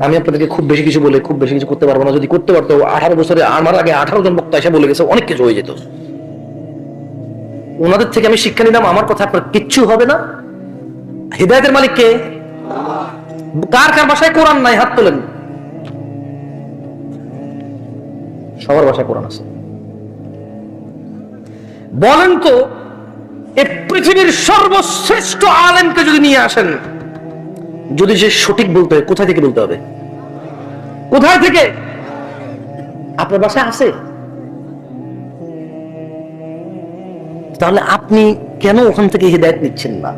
আমি আপনাদেরকে খুব বেশি কিছু বলে খুব বেশি কিছু করতে পারবো না। যদি করতে পারতো 18 বছরে আমার আগে 18 জন বক্তা এসে বলে গেছে, অনেক কিছু হয়ে যেত। ওনাদের থেকে আমি শিক্ষা নিলাম, আমার কথা আপনার কিচ্ছু হবে না। হিদায়াতের মালিক কে? কার কার বাসায় কোরআন নাই? হাত তোলেন। সবার বাসায় কোরআন আছে। বলেন তো, এই পৃথিবীর সর্বশ্রেষ্ঠ আলেমকে যদি নিয়ে আসেন, যদি সে সঠিক বলতে হয়, কোথায় থেকে বলতে হবে? কোথায় থেকে? আপনার বাসায় আছে? তাহলে আপনি কেন ওখান থেকে হিদায়াত নিচ্ছেন না?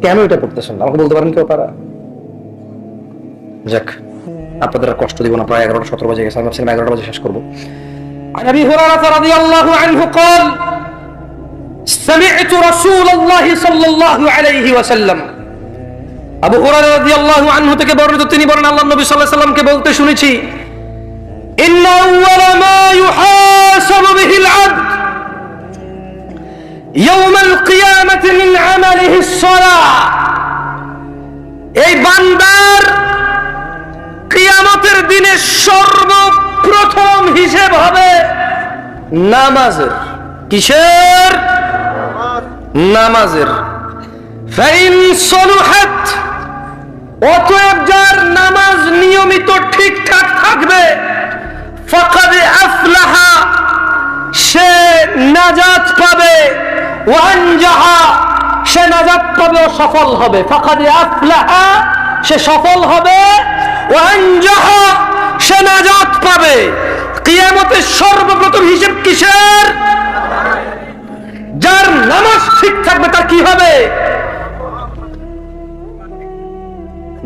কেন এটা করতেছেন না? আমাকে বলতে পারেন কেউ? তারা যাক, আপনাদের আর কষ্ট দিব না। প্রায় 11:17 বাজে গেছে, আমি ভাবছিলাম 11টা বাজে শেষ করবো। عن ابي هريره رضي الله عنه قال سمعت رسول الله صلى الله عليه وسلم আবু হুরায়রা রাদিয়াল্লাহু আনহু থেকে বর্ণিত, তিনি বলেন আল্লাহর নবী সাল্লাল্লাহু আলাইহি ওয়াসাল্লামকে বলতে শুনেছি, ইন্না আউওয়ালা মা ইউহাসাবু বিহিল আবদ ইয়াউমাল কিয়ামাতি মিন আমালিহি আস-সালাহ। এই বান্দার কিয়ামতের দিনে সর্বপ্রথম হিসাব হবে নামাজের। কিসের? নামাজের। ফাইন সলুহাত, অতএব যার নামাজ নিয়মিত ঠিকঠাক থাকবে, ফাকাদ আফলাহা, সে নাজাত পাবে, ওয়া আনজাহা, সে নাজাত পাবে ও সফল হবে। ফাকাদ আফলাহা, সে সফল হবে, ওয়া আনজাহা, সে নাজাত পাবে। কিয়ামতের সর্বপ্রথম হিসাব কিসের? যার নামাজ ঠিক থাকবে তার কি হবে?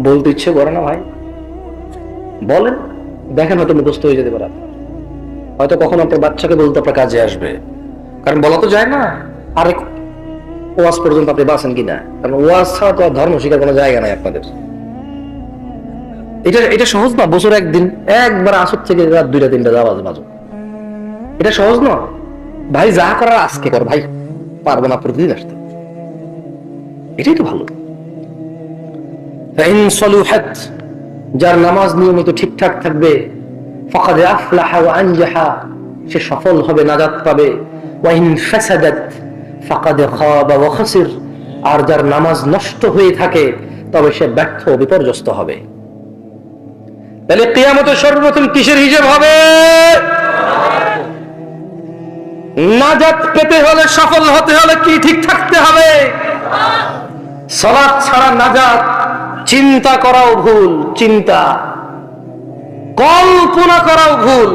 বলতে ইচ্ছে করে না ভাই? বলেন, দেখেন হয়তো মুখস্থ হয়ে যেতে পারে। হয়তো কখন আপনার বাচ্চাকে বলতে আপনার কাজে আসবে, কারণ বলা তো যায় না। আরে ওয়াজ পর্যন্ত আপনি বাঁচেন কিনা, কারণ ওয়াজ ছাড়া তো আর ধর্ম শিখার কোনো জায়গা নাই আপনাদের। এটা সহজ না? বছর একদিন একবার আসর থেকে রাত 2টা 3টা যাওয়া বাজো, এটা সহজ না ভাই। যা করার আজকে কর ভাই, পারবো না প্রতিদিন আসতে। এটাই তো ভালো। ফাইন সলুহাত, যার নামাজ নিয়মিত ঠিকঠাক থাকবে, ফাকাদ আফলাহা ওয়া আনজাহা, সে সফল হবে, নাজাত পাবে। ওয়া ইন ফাসাদাত ফাকাদ খাবা ওয়া খাসির, আর যার নামাজ নষ্ট হয়ে থাকে তবে সে ব্যর্থ বিপর্যস্ত হবে। তাহলে কিয়ামতের সর্বপ্রথম কিসের হিসাব হবে? নাজাত পেতে হলে, সফল হতে হলে কি ঠিক থাকতে হবে? সালাত ছাড়া নাজাত চিন্তা করাও ভুল, চিন্তা কল্পনা করাও ভুল।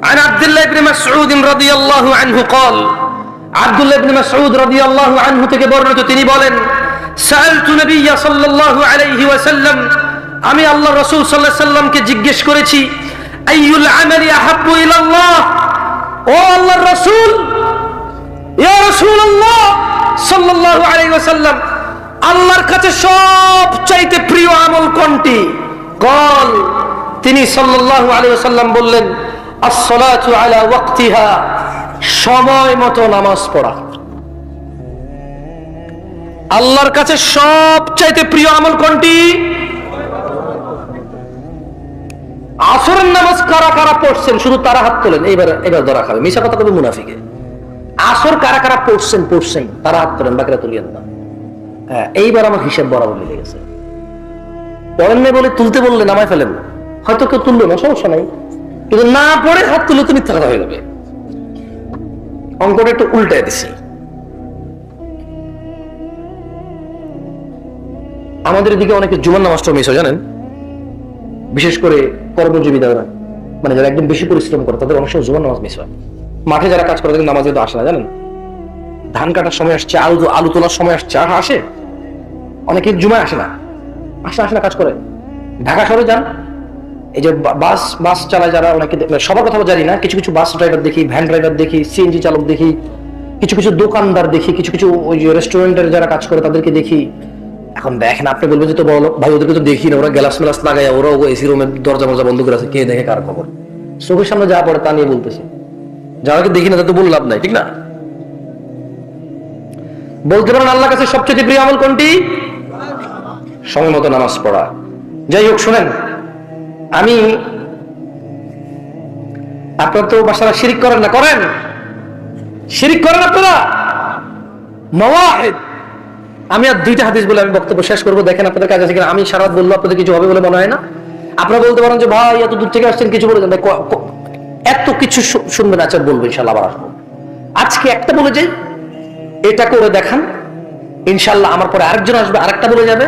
عن عبد الله بن مسعود رضي الله عنه قال, আব্দুল্লাহ ইবনে মাসউদ রাদিয়াল্লাহু আনহু থেকে বর্ণিত, তিনি বলেন, সাআলতু নবিয়্যা সাল্লাল্লাহু আলাইহি ওয়াসাল্লাম, আমি আল্লাহর রাসূল সাল্লাল্লাহু আলাইহি ওয়াসাল্লামকে জিজ্ঞেস করেছি, আইয়ুল আমালি আহাব্বু ইলাল্লাহ, ও আল্লাহর রাসূল, ইয়া রাসূলুল্লাহ সাল্লাল্লাহু আলাইহি ওয়াসাল্লাম, আল্লাহর কাছে সবচাইতে প্রিয় আমল কোনটি? কল, তিনি সাল্লাল্লাহু আলাইহি ওয়াসাল্লাম বললেন, আস-সালাতু আলা ওয়াক্তিহা, সময় মতো নামাজ পড়া। আল্লাহর কাছে সবচাইতে প্রিয় আমল কোনটি? আসরের নামাজ কারা কারা পড়ছেন শুধু তারা হাত তোলেন। এবার ধরা খাবে, মিশা কথা কবে মুনাফিকে। আসর কারা কারা পড়ছেন তারা হাত তোলেন, বাকিরা তুলিয়েন না। হ্যাঁ, এইবার আমার হিসাব বরাবর মিলে গেছে। পড়েন নাই বলে তুলতে বললে নামায় ফেলেন, হয়তো কেউ তুললো না, সমস্যা নাই, কিন্তু না পড়ে হাত তুললে তো মিথ্যা কথা হয়ে যাবে। অঙ্কটা একটু উল্টায় দিছি। আমাদের দিকে অনেকে জুমার নামাজটা মিস হয় জানেন, বিশেষ করে কর্মজীবী যারা, মানে যারা একদম বেশি পরিশ্রম করে তাদের অনেক সময় জুমার নামাজ মিস হয়। মাঠে যারা কাজ করে তাদের নামাজে তো আসে না জানেন। ধান কাটার সময় আসছে, আলু তোলার সময় আসছে, আর আসে অনেকে জুমায় আসে না, আসে না কাজ করে। ঢাকা শহরে যান, এই যে বাস চালায় যারা, অনেকে সবার কথা জানি না, কিছু কিছু বাস ড্রাইভার দেখি, ভ্যান ড্রাইভার দেখি, সিএনজি চালক দেখি, কিছু কিছু দোকানদার দেখি, কিছু কিছু ওই যে রেস্টুরেন্টের যারা কাজ করে তাদেরকে দেখি। এখন দেখেন, আপনি বলবেন যে তো বলো ভাই, ওদেরকে তো দেখি না, ওরা গ্লাস মেলাস লাগায়, ওরা এসি রুমের দরজা মরজা বন্ধ করে আছে, কে দেখে কার খবর? চোখের সামনে যা পড়ে তা নিয়ে বলতেছে, যারাকে দেখি না তাতে বলে লাভ নাই, ঠিক না? বলতে পারেন আল্লাহর কাছে সবচেয়ে প্রিয় আমল কোনটি? সময় মতো নামাজ পড়া। যাই হোক, শোনেন, আমি আপনারা তো বাসারা শিরিক করেন না? করেন? শিরিক করেন আপনারা? মাওয়াহিদ। আমি আর দুইটা হাদিস বলে আমি বক্তব্য শেষ করবো। দেখেন আপনাদের কাজ আছে কিনা। আমি সারা রাত বলবো, আপনাদের কিছু হবে বলে মনে হয় না। আপনারা বলতে পারেন যে ভাই এত দূর থেকে আসছেন, কিছু বলে যান। এত কিছু শুনবেন, আচার বলবো, ইনশাল্লাহ আবার আসবো। আজকে একটা বলে যাই, এটা করে দেখান, ইনশাল্লাহ আমার পরে আরেকজন আসবে, আরেকটা বলে যাবে,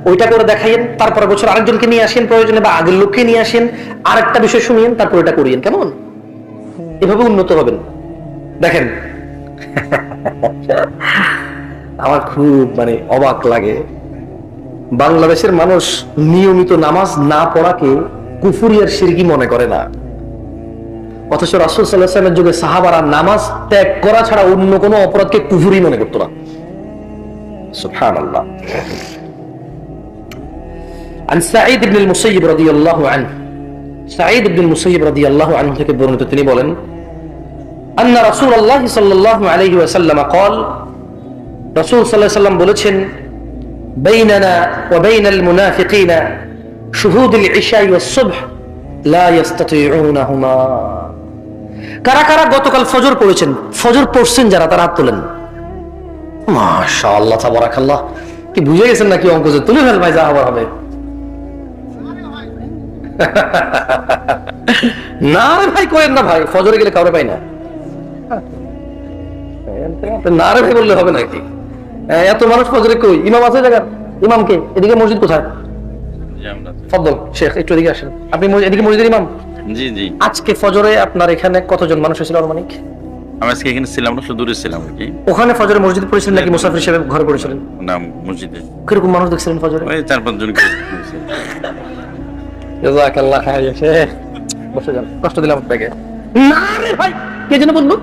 ওইটা করে দেখাইয়েন, তারপরে বছর আরেকজনকে নিয়ে আসেন প্রয়োজনে, বা আগের লোককে নিয়ে আসেন, আরেকটা বিষয় শুনিয়েন, তারপর এটা করিয়েন। কেমন? এভাবে উন্নত হবেন। দেখেন, আমার খুব অবাক লাগে, বাংলাদেশের মানুষ নিয়মিত নামাজ না পড়াকে কুফরি আর শিরকি মনে করে না, অথচ রাসূল সাল্লাল্লাহু আলাইহি ওয়াসাল্লামের যুগে সাহাবারা নামাজ ত্যাগ করা ছাড়া অন্য কোনো অপরাধকে কুফরি মনে করতো না। সুবহানাল্লাহ। عن سعيد بن المسيب رضي الله عنه سعيد بن المسيب رضي الله عنه থেকে বর্ণিত, তিনি বলেন أن رسول الله صلى الله عليه وسلم قال, রাসূল সাল্লাল্লাহু আলাইহি ওয়াসাল্লাম বলেছেন, بيننا وبين المنافقين شهود العشاء والصبح لا يستطيعونهما। কারা কারা গতকাল ফজর পড়েছেন? ফজর পড়ছেন যারা, তারা হাত তোলেন। মাশাআল্লাহ, তাবারাকাল্লাহ। কি বুঝে গেছেন নাকি অঙ্ক? যে তুলে ফেল ভাই, যা হবার হবে। না রে ভাই, করেন না ভাই, ফজরে গেলে কাউরে পাই না। না রে ভাই বললে হবে নাকি? এত মানুষ ফজরে কই? ইমাম আছে জায়গা? ইমামকে এদিকে, মসজিদ কোথায়? ফজল শেখ, একটু এদিকে আসেন। আপনি এদিকে মসজিদের ইমাম? জি জি। আজকে ফজরে আপনার এখানে কতজন মানুষ হয়েছিল আনুমানিক? আমি আজকে এখানে ছিলাম না, শুধু দূরে ছিলাম আর কি। ওখানে ফজরে মসজিদ পড়েছিলেন নাকি মুসাফির হিসেবে ঘরে পড়েছিলেন? না, মসজিদে। কিরকম মানুষ দেখছিলেন ফজরে? ওই 4-5 জন। জাযাকাল্লাহ খাইর শেখ, বসে যান, কষ্ট দিলাম আপনাকে। না রে ভাই, কে যেন বললো?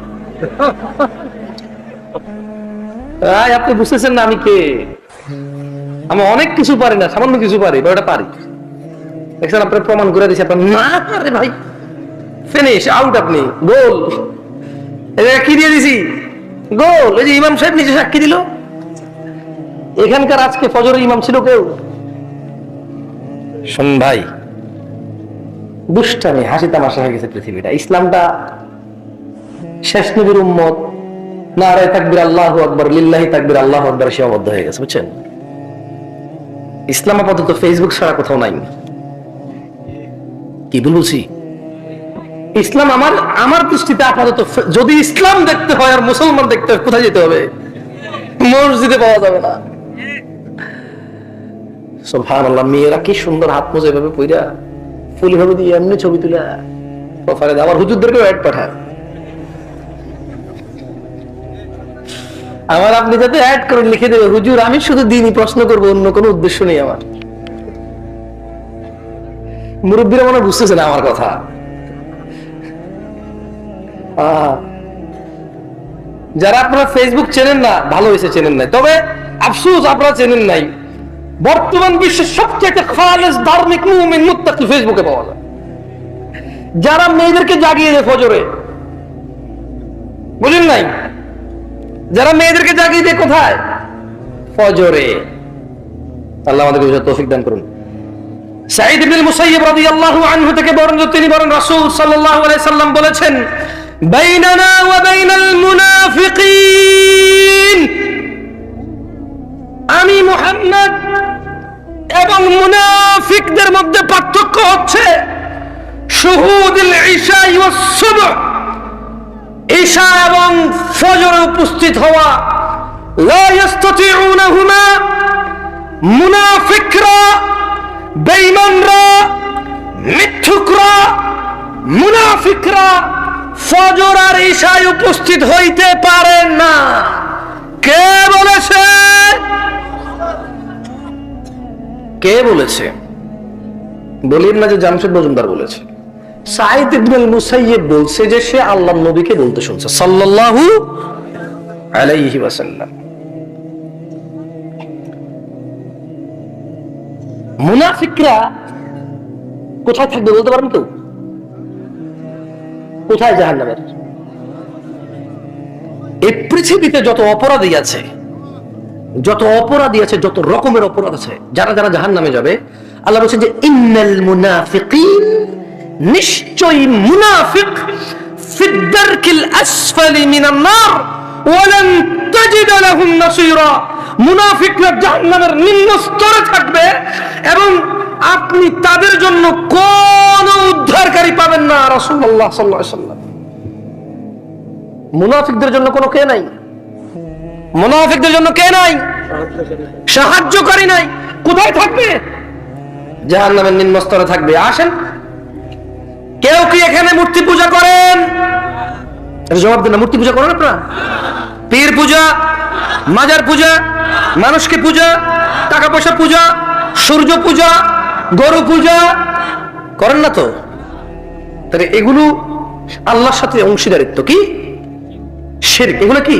আপনি বুঝতেছেন না আমি কে? আমি অনেক কিছু পারি না, সামান্য কিছু পারি, বা ওটা পারি। দেখছেন, আপনার প্রমাণ করে দিচ্ছি। আপনার না রে ভাই, ফিনিশ, আউট, আপনি গোল। কি দিয়ে দিছি? গোল। এই যে ইমাম সাহেব নিচে সাক্ষী দিল। এখানকার আজকে ফজরের ইমাম ছিল কেউ? শোন ভাই, দুষ্টামি, হাসি তামাশা হয়ে গেছে পৃথিবীটা। ইসলামটা শেষ নবীর উম্মত, নারায়ে তাকবীর আল্লাহু আকবার, লিল্লাহি তাকবীর আল্লাহু আকবার সীমাবদ্ধ হয়ে গেছে, বুঝছেন? ইসলাম আপাতত ফেসবুক ছাড়া কোথাও নাই। কি বলছি? ইসলাম আমার দৃষ্টিতে আপাতত, যদি ইসলাম দেখতে হয় আর মুসলমান দেখতে হয়, কোথায় যেতে হবে? মসজিদে পাওয়া যাবে না। সুবহানাল্লাহ। মেয়েরা কি সুন্দর হাত মোজা এভাবে পইরা, ফুল ভাবে দিয়ে এমনি ছবি তুলে প্রোফাইলে দেয়। আমার হুজুরদেরকে অ্যাড পাঠায়। আমার আপনি যাতে অ্যাড করে লিখে দেবে, হুজুর আমি শুধু দিনই প্রশ্ন করবো, অন্য কোনো উদ্দেশ্য নেই আমার। মুরব্বীরা মনে বুঝতেছে না আমার কথা। যারা আপনারা ফেসবুক চেনেন না, ভালো হয়েছে চেনেন নাই, তবে আফসোস আপনারা চেনেন নাই। বর্তমান বিশ্বের সবচেয়ে খালেস ধার্মিক মুমিন মুত্তাকি ফেসবুকে পাওয়া যায়। যারা মেয়েদেরকে জাগিয়ে দেয় ফজরে, বুঝেন নাই? যারা মেয়েদেরকে জাগিয়ে দেয় কোথায়? ফজরে। আল্লাহ আমাদেরকে বুঝার তৌফিক দান করুন। সাঈদ ইবনে মুসাইয়্যিব রাদিয়াল্লাহু আনহু থেকে বর্ণিত, তিনি বলেন রাসূল সাল্লাল্লাহু আলাইহি সাল্লাম বলেছেন, বাইনানা ওয়া বাইনাল মুনাফিকিন, আমি মুহাম্মদ এবং মুনাফিকদের মধ্যে পার্থক্য হচ্ছে শুহুদুল ইশা ওয়াস সুবহ, ঈশা এবং ফজরে উপস্থিত হওয়া। লা ইস্তাতিউনাহুমা, মুনাফিকরা, বেঈমানরা, মিথ্যুকরা, মুনাফিকরা ফজর আর ঈশায় উপস্থিত হইতে পারে না। কে বলেছে? কে বলেছে? বলিন না যে জামশেদ মজুমদার বলেছে। সাঈদ ইবনে মুসাইয়্যিব বলছে যে সে আল্লাহর নবীকে বলতে শুনছে সাল্লাল্লাহু আলাইহি ওয়াসাল্লাম। মুনাফিকরা কোথায় থাকবে বলতে পারেন কেউ? কোথায়? জাহান্নামের। এই পৃথিবীতে যত অপরাধী আছে যত অপরাধী আছে, যত রকমের অপরাধ আছে, যারা যারা জাহান্নামে যাবে, আল্লাহ বলছেন যে ইন্নাল মুনাফিকিন, নিশ্চয়ই মুনাফিক, ফিদ দারকিল আসফালি মিনান নার ওয়া লান তাজিদ লাহুম নাসীরা, মুনাফিকরা জাহান্নামের নিম্ন স্তরে থাকবে এবং আপনি তাদের জন্য কোন উদ্ধারকারী পাবেন না। রাসূলুল্লাহ সাল্লাল্লাহু আলাইহি ওয়াসাল্লাম, মুনাফিকদের জন্য কোনো কে নাই, মুনাফিকদের জন্য কে নাই, সাহায্যকারী নাই। কোথায় থাকবে? জাহান্নামের নিম্ন স্তরে থাকবে। আসেন, কেউ কি এখানে মূর্তি পূজা করেন? জবাব দেন না। মূর্তি পূজা করেন আপনারা? পীর পূজা, মাজার পূজা, মানুষকে পূজা, টাকা পয়সা পূজা, সূর্য পূজা, গরু পূজা করেন না তো? তাহলে এগুলো আল্লাহর সাথে অংশীদারিত্ব, কি শিরক, এগুলো কি?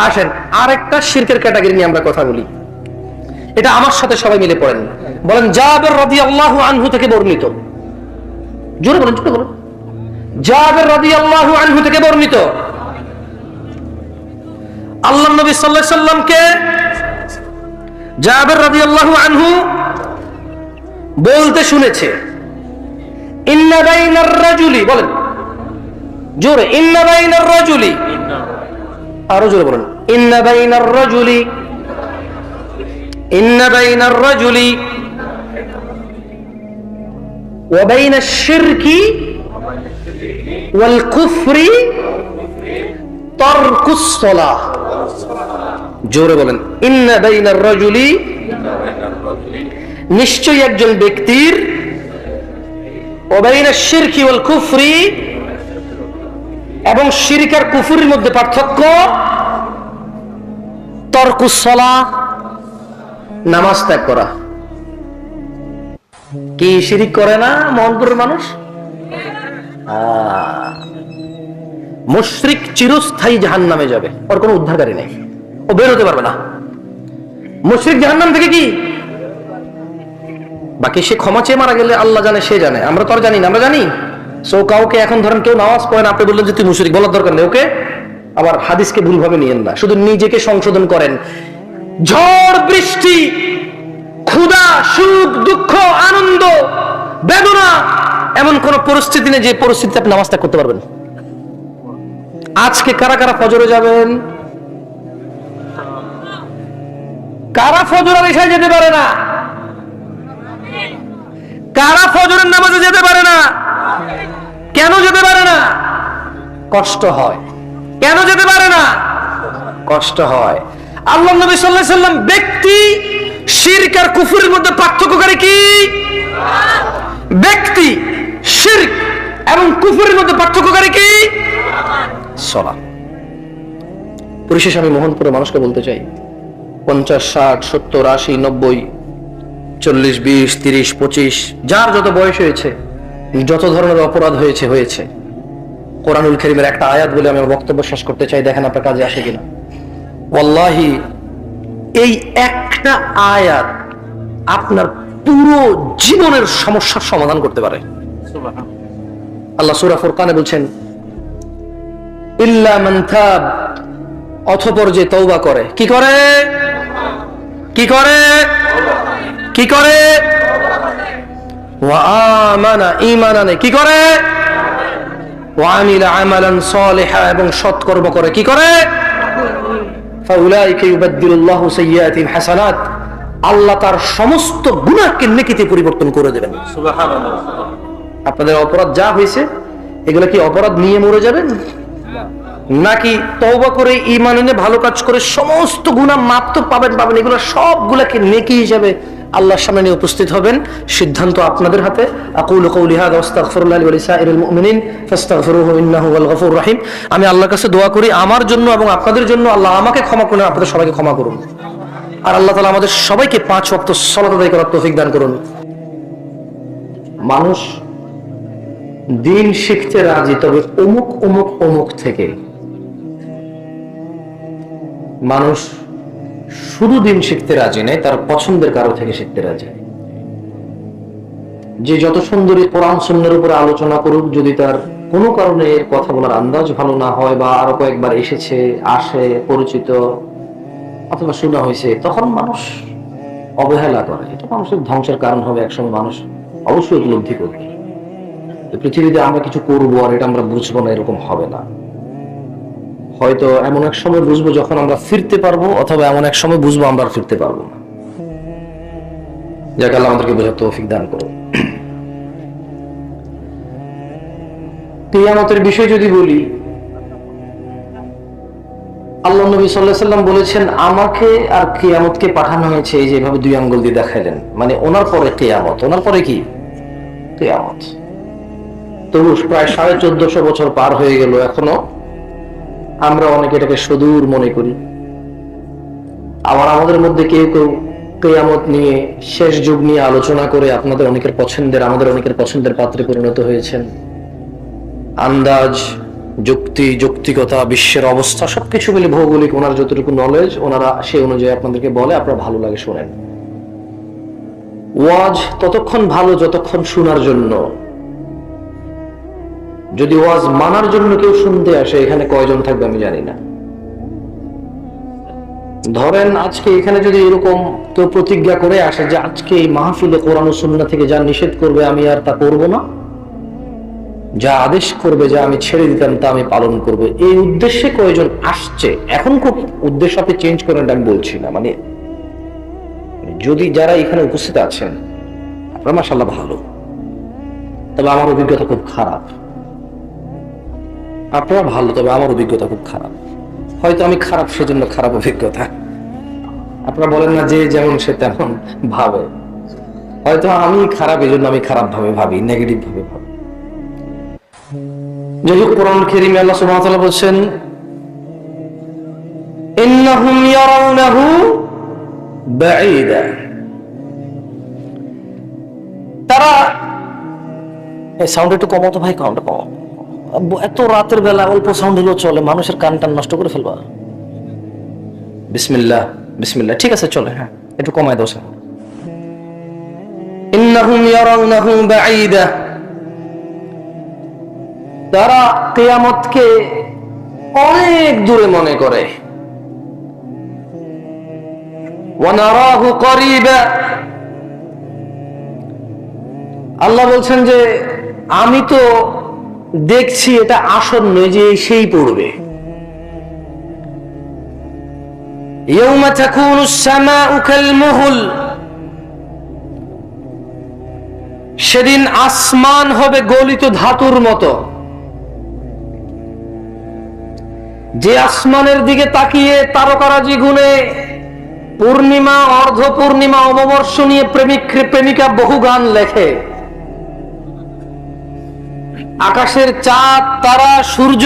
আসেন আরেকটা শিরকের ক্যাটাগরি নিয়ে আমরা কথা বলি। এটা আমার সাথে সবাই মিলে পড়েন। বলেন জাবের রাদিয়াল্লাহু আনহু থেকে বর্ণিত, জোরে বলেন, জোরে বলেন। জাবের রাদিয়াল্লাহু আনহু থেকে বর্ণিত, আল্লাহর নবী সাল্লাল্লাহু আলাইহি সাল্লামকে জাবের রাদিয়াল্লাহু আনহু বলতে শুনেছে, ইন্না বাইনার রাজুলি, বলেন জোরে, ইন্না বাইনার রাজুলি, আরো জোরে বলেন, ইন্না বাইনার রাজুলি, ইন্না বাইনার রাজুলি ওয়া বাইনাশ শিরকি ওয়াল কুফরি তারকুস সালাহ। জোরে বলেন, ইন্না বাইনার রাজুলি, নিশ্চয়ই একজন ব্যক্তির, ওয়া বাইনাশ শিরকি ওয়াল কুফরি, এবং শিরক আর কুফরের মধ্যে পার্থক্য, তারকুস সালাহ, নামাজ ত্যাগ করা। কি শিরক করে না মহম্মদের মানুষ? মুশরিক চিরস্থায়ী জাহান্নামে যাবে, ওর কোনো উদ্ধারকারী নেই, ও বের হতে পারবে না। মুশরিক জাহান্নাম থেকে কি বাকি, সে ক্ষমা চেয়ে মারা গেলে আল্লাহ জানে, সে জানে, আমরা তো আর জানি না। আমরা জানি সো কাউকে এখন ধরেন কেউ নামাজ পড়ে না, আপনি বললেন যে তুই মুশরিক, বলার দরকার নেই ওকে। আবার হাদিসকে ভুলভাবে নিয়েন না, শুধু নিজেকে সংশোধন করেন। ঝড় বৃষ্টি, ক্ষুধা, সুখ, দুঃখ, আনন্দ, বেদনা, এমন কোন পরিস্থিতি নেই যে পরিস্থিতিতে আপনি নামাজ ত্যাগ করতে পারবেন। আজকে কারা কারা ফজরে যাবেন? কারা ফজর আর ইশায় যেতে পারে না? কারা ফজরের নামাজে যেতে পারে না? কেন যেতে পারে না? কষ্ট হয়। কেন যেতে পারে না? কষ্ট হয়। আল্লাহ নবী সাল্লাল্লাহু আলাইহি সাল্লাম ব্যক্তি শিরক আর কুফরের মধ্যে পার্থক্যকারী কি? ব্যক্তি শিরক এবং কুফরের মধ্যে পার্থক্যকারী কি? সালাত। পরিশেষে আমি মোহনপুরের মানুষকে বলতে চাই, 50, 60, 70, 80, 90, 40, 20, 30, 25, যার যত বয়স হয়েছে, যত ধরনের অপরাধ হয়েছে হয়েছে, কোরআনুল কারীমের একটা আয়াত বলে আমি আমার বক্তব্য শেষ করতে চাই, দেখেন আপনার কাজে আসে কিনা। ওয়াল্লাহি এই একটা আয়াত আপনার পুরো জীবনের সমস্যার সমাধান করতে পারে। আল্লাহ সূরা ফুরকানে বলছেন, ইল্লা মান তাব, অতঃপর যে তওবা করে। কি করে? কি করে? কি করে? ওয়া আমানা, ঈমান আনে। কি করে? ওয়া আমিলা আমালান সালিহা, এবং সৎ কর্ম করে। কি করে? ফাউলাইকা ইউবাদদিলুল্লাহু সাইয়্যাতিহিম হাসানাত, আল্লাহ তার সমস্ত গুনাহকে নেকিতে পরিবর্তন করে দেবেন। সুবহানাল্লাহ। আপনাদের অপরাধ যা হয়েছে, এগুলো কি অপরাধ নিয়ে মরে যাবেন, নাকি তওবা করে ঈমান এনে ভালো কাজ করে সমস্ত গুনাহ মাফ তো পাবেন? এগুলো সবগুলোকে নেকি হিসেবে আল্লাহর সামনে নিয়ে উপস্থিত হবেন। সিদ্ধান্ত আপনাদের হাতে। আকুলু কওলি হাযা ওয়াস্তাগফিরুল্লাহ লি ওয়া লিসাইরিল মুমিনিন ফাস্তাগফিরুহু ইন্নাহু হুয়াল গফুরুর রহিম। আমি আল্লাহর কাছে দোয়া করি আমার জন্য এবং আপনাদের জন্য, আল্লাহ আমাকে ক্ষমা করুন, আপনাদের সবাইকে ক্ষমা করুন, আর আল্লাহ তাআলা আমাদের সবাইকে 5 ওয়াক্ত সালাত আদায় করার তৌফিক দান করুন। মানুষ দিন শিখতে রাজি, তবে অমুক অমুক অমুক থেকে। মানুষ শুধু দিন শিখতে রাজি নেই, তার পছন্দের কারো থেকে শিখতে রাজি। যে যত সুন্দরী কোরআন সুন্নাহর উপরে আলোচনা করুক, যদি তার কোনো কারণে কথা বলার আন্দাজ ভালো না হয়, বা আরো কয়েকবার এসেছে, আসে, পরিচিত, অথবা শোনা হয়েছে, তখন মানুষ অবহেলা করে। এটা মানুষের ধ্বংসের কারণ হবে। একসময় মানুষ অবশ্যই উপলব্ধি করবে যে পৃথিবীতে আমরা কিছু করবো আর এটা আমরা বুঝবো না, এরকম হবে না। হয়তো এমন এক সময় বুঝবো যখন আমরা ফিরতে পারবো, অথবা এমন এক সময় বুঝবো আমরা আর ফিরতে পারবো না। যাকে আল্লাহ আমাদেরকে বোঝার তৌফিক দান করো। কিয়ামতের বিষয় যদি বলি, আল্লাহ নবী সাল্লাল্লাহু আলাইহি ওয়াসাল্লাম বলেছেন, আমাকে আর কিয়ামতকে পাঠানো হয়েছে এই যেভাবে দুই আঙ্গুল দিয়ে দেখাইলেন, মানে ওনার পরে কিয়ামত, ওনার পরে কি কিয়ামত। তবু প্রায় 1450 বছর পার হয়ে গেল, এখনো আমরা অনেকে এটাকে সুদূর মনে করি। আবার আমাদের মধ্যে কেউ কেউ কিয়ামত নিয়ে, শেষ যুগ নিয়ে আলোচনা করে আপনাদের অনেকের পছন্দের, আমাদের অনেকের পছন্দের পাত্রে পরিণত হয়েছেন। আন্দাজ, যুক্তি, যৌক্তিকতা, বিশ্বের অবস্থা সবকিছু মিলে, ভৌগোলিক ওনার যতটুকু নলেজ, ওনারা সেই অনুযায়ী আপনাদেরকে বলে, আপনারা ভালো লাগে শোনেন। ওয়াজ ততক্ষণ ভালো যতক্ষণ শোনার জন্য। যদি ওয়াজ মানার জন্য কেউ শুনতে আসে, এখানে কয়জন থাকবে আমি জানি না। ধরেন আজকে এখানে যদি এরকম কেউ প্রতিজ্ঞা করে আসে যে আজকে এই মাহফিলে কোরআন ও সুন্নাহ থেকে যা নিষেধ করবে আমি আর তা করব না, যা আদেশ করবে, যা আমি ছেড়ে দিতাম তা আমি পালন করব, এই উদ্দেশ্যে কয়জন আসছে? এখন খুব উদ্দেশ্য আপনি চেঞ্জ করেন আমি বলছি না, মানে যদি যারা এখানে উপস্থিত আছেন আপনারা মাশাআল্লাহ ভালো, তবে আমার অভিজ্ঞতা খুব খারাপ। আপনারা ভালো, তবে আমার অভিজ্ঞতা খুব খারাপ। হয়তো আমি খারাপ সেজন্য খারাপ অভিজ্ঞতা। আপনারা বলেন না যে যেমন সে তেমন ভাবে, হয়তো আমি খারাপ এই জন্য আমি খারাপ ভাবে ভাবি, নেগেটিভ ভাবে ভাবি। যাই হোক, কোরআন কারীমে আল্লাহ সুবহানাহু ওয়া তাআলা বলেছেন, ইন্নাহুম ইয়ারাউনাহু বাঈদা, তারা, এই সাউন্ড একটু কমাও তো ভাই, কাউন্টটা কমাও। এত রাতের বেলা অল্প সাউন্ড হলেও চলে, মানুষের কান টান নষ্ট করে ফেলবা। বিসমিল্লাহ বিসমিল্লাহ, ঠিক আছে চলে, হ্যাঁ একটু কমায় দাও। ইন্নাহুম ইয়ারাউনাহু বাঈদা, তারা কিয়ামতকে অনেক দূরে মনে করে। ওয়া নারাহু করিবা, আল্লাহ বলছেন যে আমি তো দেখছি এটা আসন্ন, যে সেই পড়বে। ইয়াউমা তাকুনুস সামাউ কাল মুহল, সেদিন আসমান হবে গলিত ধাতুর মতো। যে আসমানের দিকে তাকিয়ে তারকারাজি গুনে পূর্ণিমা, অর্ধ পূর্ণিমা, অমাবস্যা নিয়ে প্রেমিক প্রেমিকা বহু গান লেখে। আকাশের চাঁদ, তারা, সূর্য,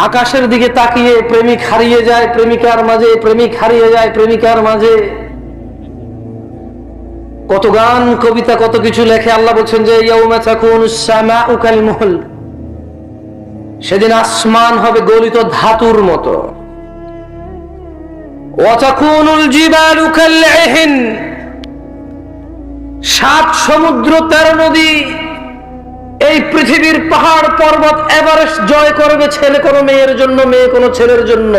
আকাশের দিকে তাকিয়ে প্রেমিক হারিয়ে যায় প্রেমিকার মাঝে, প্রেমিক হারিয়ে যায় প্রেমিকার মাঝে। কত গান, কবিতা, কত কিছু লেখে। আল্লাহ বলছেন যে ইয়াউমা তাকুনুস সামাউ কাল মুহল, সেদিন আসমান হবে গলিত ধাতুর মতো। ওয়া তাকুনুল জিবালু কাল ইহিন, 7 সমুদ্র 13 নদী, এই পৃথিবীর পাহাড় পর্বত এভারেস্ট জয় করবে ছেলে কোনো মেয়ের জন্য, মেয়ে কোনো ছেলের জন্য।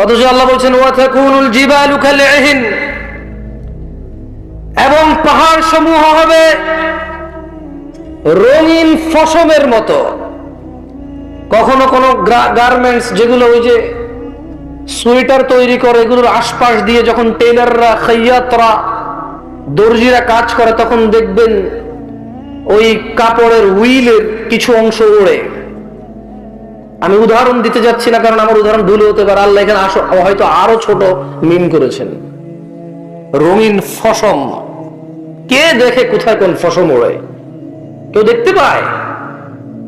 অথচ আল্লাহ বলছেন ওয়া তাকুনুল জিবালু কাল ইহিন, এবং পাহাড় সমূহ হবে রঙিন ফসমের মতো। কখনো কোনো গার্মেন্টস, যেগুলো ওই যে সোয়েটার তৈরি করে, এগুলোর আশপাশ দিয়ে যখন টেলাররা, খাইয়াতরা, দর্জিরা কাজ করে, তখন দেখবেন ওই কাপড়ের উইলের কিছু অংশ ওড়ে। আমি উদাহরণ দিতে যাচ্ছি না, কারণ আমার উদাহরণ ভুল হতে পারে। আল্লাহ এখানে হয়তো আরো ছোট মিন করেছেন। রঙিন ফসম, কে দেখে কোথায় কোন ফসম ওড়ে? কেউ দেখতে পায়?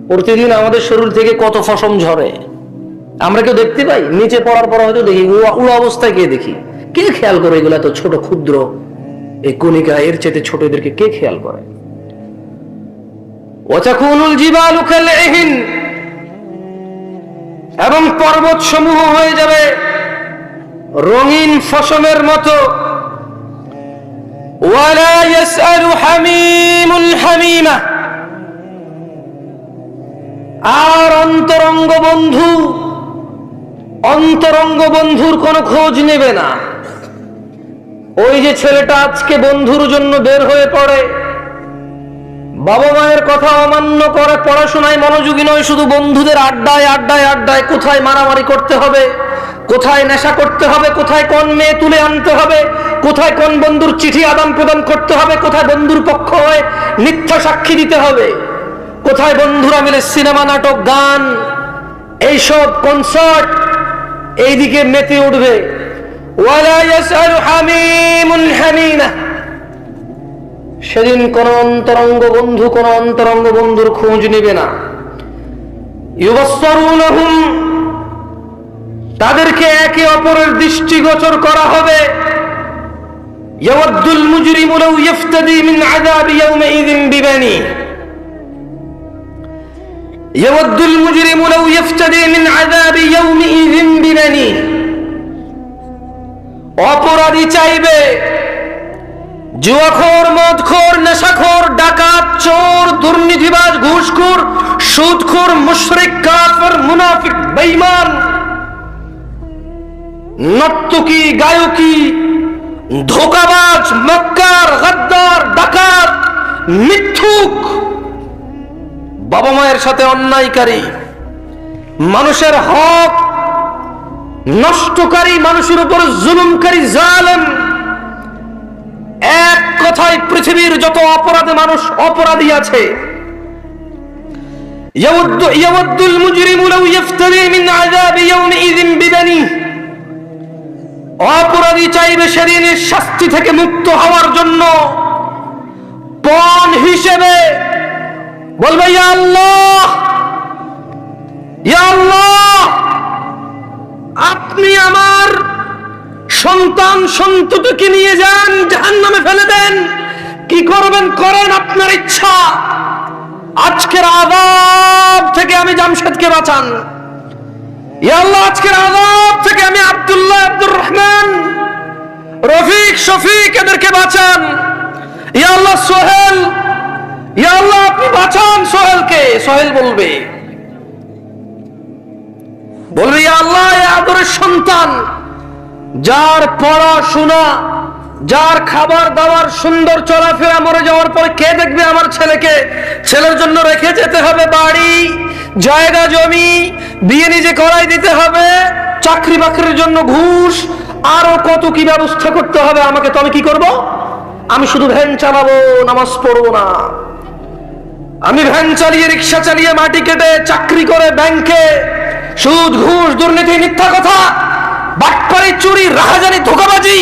প্রতিদিন আমাদের শরীর থেকে কত ফসম ঝরে, আমরা কেউ দেখতে পাই? নিচে পড়ার পর হয়তো দেখি, উড়া অবস্থায় কে দেখি? কে খেয়াল করে এগুলা? তো ছোট ক্ষুদ্র এই কণিকা, এর চেয়ে ছোট এদেরকে কে খেয়াল করে? ওয়া তাকুনুল জিবালু কাল ইহিন, এবং পর্বত সমূহ হয়ে যাবে রঙিন ফসমের মতো। ওয়ালা ইয়াসআলু হামিমুন হামিমা, আর অন্তরঙ্গ বন্ধু অন্তরঙ্গ বন্ধুর কোনো খোঁজ নেবে না। ওই যে ছেলেটা আজকে বন্ধুর জন্য বের হয়ে পড়ে, বাবা মায়ের কথা অমান্য করে, পড়াশোনায় মনোযোগী নয়, শুধু বন্ধুদের আড্ডায় আড্ডায় আড্ডায়, কোথায় মারামারি করতে হবে, কোথায় নেশা করতে হবে, কোথায় কোন মেয়ে তুলে আনতে হবে, কোথায় কোন বন্ধুর চিঠি আদান প্রদান করতে হবে, কোথায় বন্ধুর পক্ষ হয়ে মিথ্যা সাক্ষী দিতে হবে, কোথায় বন্ধুরা মিলে সিনেমা, নাটক, গান, এইসব কনসার্ট, এইদিকে মেতে উঠবে। ওয়ালা ইয়াসআলু হামিমুন হামিমা, সেদিন কোন অন্তরঙ্গ বন্ধুর খোঁজ নেবে না। ইউবাসসারুনহুম, তাদেরকে একে অপরের দৃষ্টিগোচর করা হবে। ইয়াওয়াদ্দুল মুজরিমু লাউ ইফতাদি মিন আযাবি ইয়াওমাইযিন বিবানি, ইয়াওয়াদ্দুল মুজরিমু লাউ ইফতাদি মিন আযাবি ইয়াওমাইযিন বিবানি, অপরাধী চাইবে, জুয়াখোর, মদখোর, নেশাখোর, ডাকাত, চোর, দুর্নীতিবাজ, ঘুষখোর, সুদখোর, মুশরিক, কাফের, মুনাফিক, বেঈমান, নর্তকী, গায়কী, ধোঁকাবাজ, মক্কার, গাদ্দার, ডাকাত, মিথ্যুক, বাবা মায়ের সাথে অন্যায়কারী, মানুষের হক নষ্টকারী, মানুষের উপর জুলুমকারী, জালেম, এক কথায় পৃথিবীর যত অপরাধে মানুষ অপরাধী আছে। ইয়াওয়াদ্দুল মুজরিমু লাউ ইফতাদি মিন আযাবি ইয়াওমাইযিন বিবানি, অপরাধী চাইবে সেদিনের শাস্তি থেকে মুক্ত হওয়ার জন্য পণ হিসেবে, বলবে ইয়া আল্লাহ, ইয়া আল্লাহ, আপনি আমার সন্তান সন্ততিকে নিয়ে যান, জাহান্নামে ফেলে দেন, কি করবেন করেন, আপনার ইচ্ছা, আজকের আযাব থেকে আমি জামশেদকে বাঁচান, ইয়া আল্লাহ, আজকের আযাব থেকে আমি আব্দুল্লাহ, আব্দুর রহমান, রফিক, শফিক এদেরকে বাঁচান, ইয়া আল্লাহ সোহেল, ইয়া আল্লাহ আপনি বাঁচান সোহেলকে। সোহেল বলবে ইয়া আল্লাহ, এ আদরের সন্তান, যার পড়াশোনা, যার খাবার দাবার, সুন্দর চলাফেরা, মরে যাওয়ার পরে কে দেখবে আমার ছেলেকে? ছেলের জন্য রেখে যেতে হবে বাড়ি, জায়গা, জমি, বিয়ে নিজে করাই দিতে হবে, চাকরি বাকরির জন্য ঘুষ, আরো কত কি ব্যবস্থা করতে হবে আমাকে। তো আমি কি করব? আমি শুধু ভ্যান চালাবো, নামাজ পড়বো না। আমি ভ্যান চালিয়ে, রিক্সা চালিয়ে, মাটি কেটে, চাকরি করে ব্যাংকে, সুদ, ঘুষ, দুর্নীতি, মিথ্যা কথা, বাটপারি, চুরি, রাহাজানি, ধোঁকাবাজি,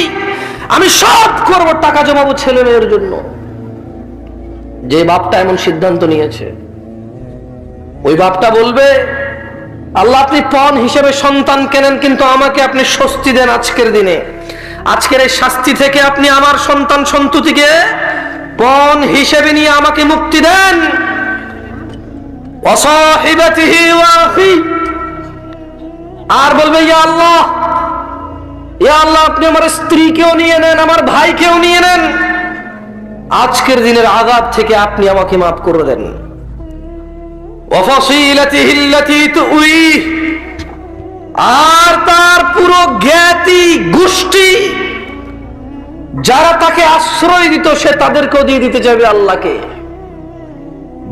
আমি সব করব, টাকা জমাবো ছেলে মেয়ের জন্য। যে বাপটা এমন সিদ্ধান্ত নিয়েছে, ওই বাপটা বলবে আল্লাহ আপনি পণ হিসেবে সন্তান কেনেন, কিন্তু আমাকে আপনি স্বস্তি দেন আজকের দিনে, আজকের এই শাস্তি থেকে আপনি আমার সন্তান সন্ততিকে পণ হিসেবে নিয়ে আমাকে মুক্তি দেন। ওয়াসাহিবাতিহি ওয়া আখি, আর বলবে ইয়া আল্লাহ, ইয়া আল্লাহ আপনি আমার স্ত্রীকেও নিয়ে নেন, আমার ভাইকেও নিয়ে নেন, আজকের দিনের আযাব থেকে আপনি আমাকে মাফ করে দেন। ওয়াফাসিলাতিহি আল্লাতী তুই, আর তার পুরো জ্ঞাতি গোষ্ঠী যারা তাকে আশ্রয় দিত, সে তাদেরকেও দিয়ে দিতে চাইবে আল্লাহকে।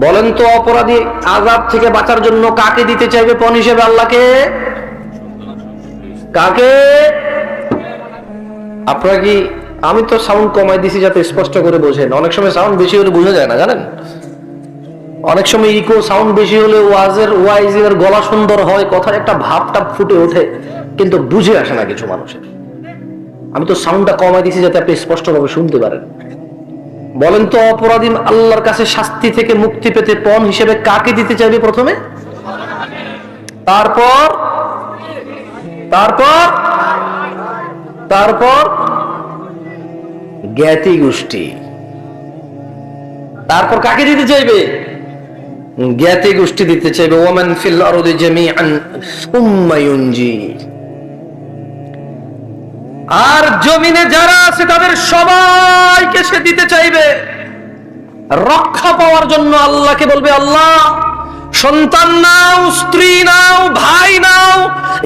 বলেন তো, অপরাধী আযাব থেকে বাঁচার জন্য কাকে দিতে চাইবে পণ হিসেবে? আল্লাহকে। কাকে? আপনারা কি, আমি তো সাউন্ড কমাই দিছি যাতে স্পষ্ট করে বোঝেন। অনেক সময় সাউন্ড বেশি হলে বোঝা যায় না, জানেন? অনেক সময় ইকো সাউন্ড বেশি হলে ওয়াইজের গলা সুন্দর হয়, কথার একটা ভাবটা ফুটে ওঠে, কিন্তু বুঝে আসে না কিছু মানুষের। আমি তো সাউন্ডটা কমাই দিছি যাতে আপনি স্পষ্টভাবে শুনতে পারেন। বলেন তো, অপরাধী আল্লাহর কাছে শাস্তি থেকে মুক্তি পেতে পণ হিসেবে কাকে দিতে চাইবে প্রথমে? তারপর তারপর তারপর জ্ঞাতি গোষ্ঠী। তারপর কাকে দিতে চাইবে? জ্ঞাতি গোষ্ঠী দিতে চাইবে। ওয়ামান ফিল আরদি জামিআন সুম্মা ইউনজি, আর জমিনে যারা আছে তাদের সবাইকে সে দিতে চাইবে রক্ষা পাওয়ার জন্য। আল্লাহকে বলবে আল্লাহ সন্তান নাও, স্ত্রী নাও, ভাই নাও,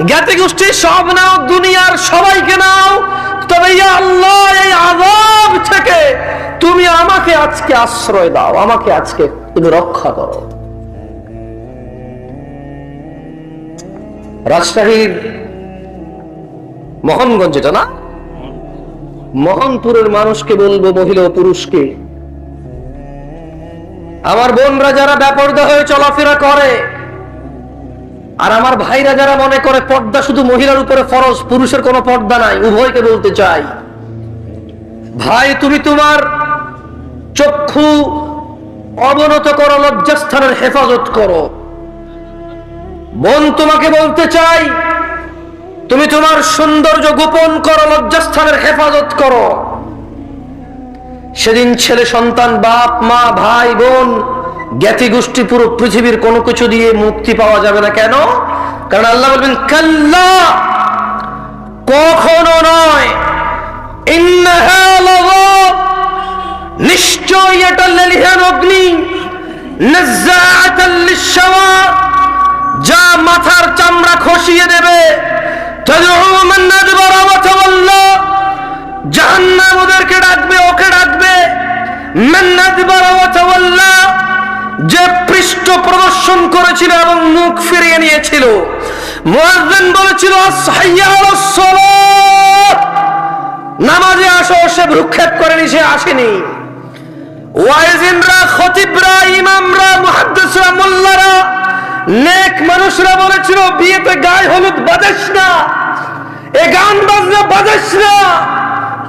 জ্ঞাতি গোষ্ঠী সব নাও, দুনিয়ার সবাইকে নাও, তবে ইয়া আল্লাহ এই আযাব থেকে তুমি আমাকে আজকে আশ্রয় দাও, আমাকে আজকে তুমি রক্ষা করো। রাজশাহীর মোহনগঞ্জ, এটা না, মোহনপুরের মানুষকে বলবো, মহিলা ও পুরুষকে, আমার বোনরা যারা বেপরদা হয়ে চলাফেরা করে, আর আমার ভাইরা যারা মনে করে পর্দা শুধু মহিলার উপরে ফরজ, পুরুষের কোনো পর্দা নাই, উভয়কে বলতে চাই, ভাই তুমি তোমার চক্ষু অবনত করো, লজ্জাস্থানের হেফাজত করো। বোন তোমাকে বলতে চাই, তুমি তোমার সৌন্দর্য গোপন করো, লজ্জাস্থানের হেফাজত করো। সেদিন ছেলে সন্তান, বাপ মা, ভাই বোন, জ্ঞাতি গোষ্ঠী, পুরো পৃথিবীর কোনো কিছু দিয়ে মুক্তি পাওয়া যাবে না। কেন? কারণ আল্লাহ বলবেন কাল্লা, কখনো নয়, ইন্নাহা লাযা, নিশ্চয় এটা লেলিহান অগ্নি, নাজ্জাআতাল লিশ-শাওয়া, যা মাথার চামড়া খসিয়ে দেবে, তাদউ মান আদবারা ওয়া তাওয়াল্লা, জাহান্নাম ওদেরকে ডাকবে, ওকে ডাকবে, মান আদবারা ওয়া তাওয়াল্লা, যে পৃষ্ঠ প্রদর্শন করেছিল এবং মুখ ফিরিয়ে নিয়েছিল। মুয়াজ্জিন বলেছিল আসহাইয়া আলাস সালাত, নামাজে আসো, সে ভ্রুক্ষেপ করেনি, সে আসেনি। ওয়াইজিনরা, খতিবরা, ইমামরা, মুহাদ্দিসরা, মোল্লারা, নেক মানুষরা বলেছিল বিয়েতে গায়ে হলুদ বাজাস না, এ গান বাজনা বাজাস না,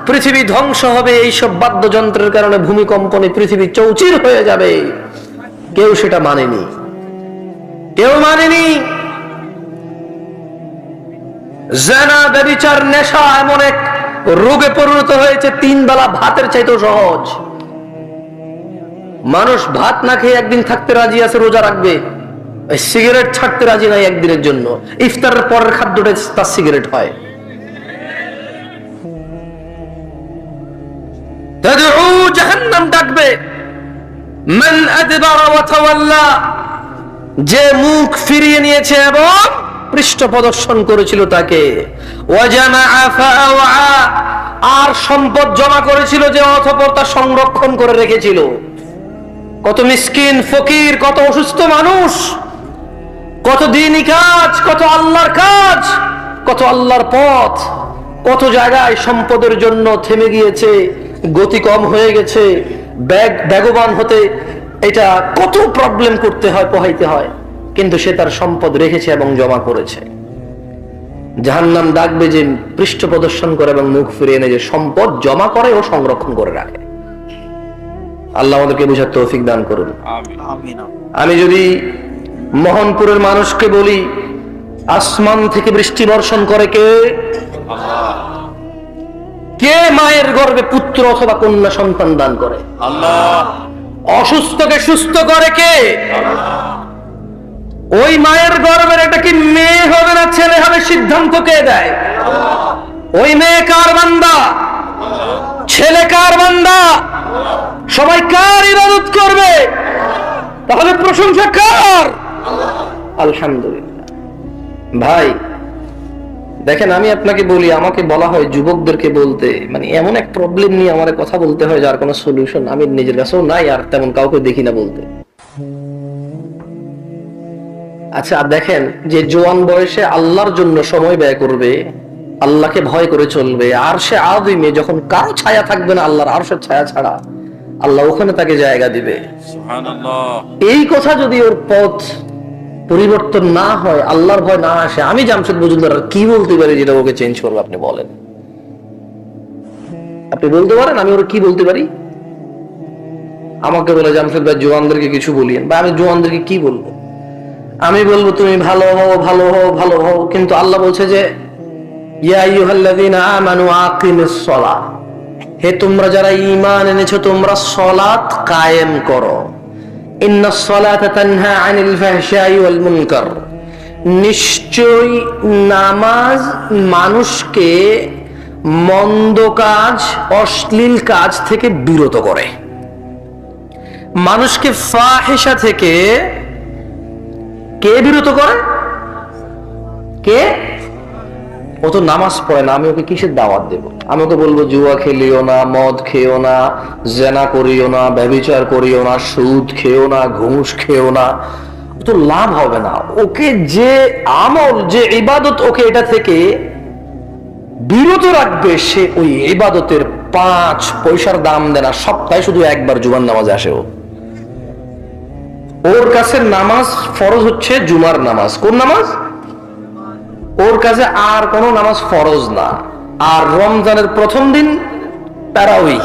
পৃথিবী ধ্বংস হবে, এইসব বাদ্যযন্ত্রের কারণে ভূমিকম্পনে পৃথিবী চৌচির হয়ে যাবে। কেউ সেটা মানেনি, কেউ মানেনি। জিনা, ব্যভিচার, নেশা এমন এক রোগে পরিণত হয়েছে, 3 বেলা ভাতের চাইতেও সহজ। মানুষ ভাত না খেয়ে একদিন থাকতে রাজি আছে, রোজা রাখবে, সিগারেট ছাড়তে রাজি নাই একদিনের জন্য, ইফতারের পরের খাদ্যটা তার সিগারেট হয়। তাদউ, জাহান্নাম ডাকবে, মান আদবারা ওয়া তাওয়াল্লা, যে মুখ ফিরিয়ে নিয়েছে এবং পৃষ্ঠ প্রদর্শন করেছিল তাকে, ওয়া জামাআ ফাআওয়া, আর সম্পদ জমা করেছিল যে অতঃপর তা সংরক্ষণ করে রেখেছিল। কত মিসকিন, ফকির, কত অসুস্থ মানুষ, কত দ্বীনি কাজ, কত আল্লাহর কাজ, কত আল্লাহর পথ, কত জায়গায় সম্পদের জন্য থেমে গিয়েছে, গতি কম হয়ে গেছে, বেগবান হতে এটা কত প্রবলেম করতে হয়, পোহাইতে হয়, কিন্তু সে তার সম্পদ রেখেছে এবং জমা করেছে। জাহান্নাম ডাকবে যে পৃষ্ঠ প্রদর্শন করে এবং মুখ ফিরিয়ে এনে যে সম্পদ জমা করে ও সংরক্ষণ করে রাখে। আল্লাহ আমাদেরকে বুঝার তৌফিক দান করুন। আমি যদি মোহনপুরের মানুষকে বলি, আসমান থেকে বৃষ্টি বর্ষণ করে কে? কে মায়ের গর্ভে পুত্র অথবা কন্যা সন্তান দান করে? আল্লাহ। অসুস্থকে সুস্থ করে কে? আল্লাহ। ওই মায়ের গর্ভের এটা কি মেয়ে হবে না ছেলে হবে, সিদ্ধান্ত কে দেয়? আল্লাহ। ওই মেয়ে কার বান্দা? আল্লাহ। ছেলে কার বান্দা? আল্লাহ। সবাই কার ইবাদত করবে? তাহলে প্রশংসা কার? আল্লাহ। আলহামদুলিল্লাহ। ভাই দেখেন, আমি আপনাকে বলি, আমাকে বলা হয় যুবকদেরকে বলতে, মানে এমন এক প্রবলেম নিয়ে আমার কথা বলতে হয় যার কোনো সলিউশন আমি নিজের কাছেও নাই, আর তেমন কাউকে দেখি না বলতে। আচ্ছা দেখেন, যে জোয়ান বয়সে আল্লাহর জন্য সময় ব্যয় করবে, আল্লাহকে ভয় করে চলবে, আর সে আযীমে যখন কারো ছায়া থাকবে না আল্লাহর আরশের ছায়া ছাড়া, আল্লাহ ওখানে তাকে জায়গা দিবে। সুবহানাল্লাহ। এই কথা যদি ওর পথ পরিবর্তন না হয়, আল্লাহর ভয় না আসে, আমি জামশেদ মজুমদার কি বলতে পারি যেটা ওকে চেঞ্জ করবে? আপনি বলেন, আপনি বলতে পারেন আমি ওর কি বলতে পারি? আমাকে বলে জামশেদ ভাই জোয়ানদেরকে কিছু বলিয়েন, বা আমি জোয়ানদেরকে কি বলবো? আমি বলবো তুমি ভালো হও, ভালো হও, ভালো হও, কিন্তু আল্লাহ বলছে যে ইয়া আইয়ুহাল্লাযীনা আমানু আকিমিস সালাহ, হে তোমরা যারা ঈমান এনেছো তোমরা সালাত কায়েম করো। ইন্নাস সালাতা তানহা আনিল ফাহশাই ওয়াল মুনকার, নিশ্চয়ই নামাজ মানুষকে মন্দ কাজ, অশ্লীল কাজ থেকে বিরত করে, মানুষকে ফাহিশা থেকে, কে বিরত করে? কে? ও তো নামাজ পড়ে না, আমি ওকে কিসের দাওয়াত দেব? আমি ওকে বলবো জুয়া খেলিও না, মদ খেও না, জেনা করিও না, ব্যভিচার করিও না, সুদ খেও না, ঘুষ খেও না, তো লাভ হবে না। ওকে যে আমল, যে ইবাদত ওকে এটা থেকে বিরত রাখবে, সে ওই ইবাদতের 5 পয়সার দাম দেয় না। সপ্তাহে শুধু একবার জুমার নামাজে আসে ও। ওর কাছে নামাজ ফরজ হচ্ছে জুমার নামাজ। কোন নামাজ? ওর কাছে আর কোন নামাজ ফরজ না। আর রমজানের প্রথম দিন তারাউই,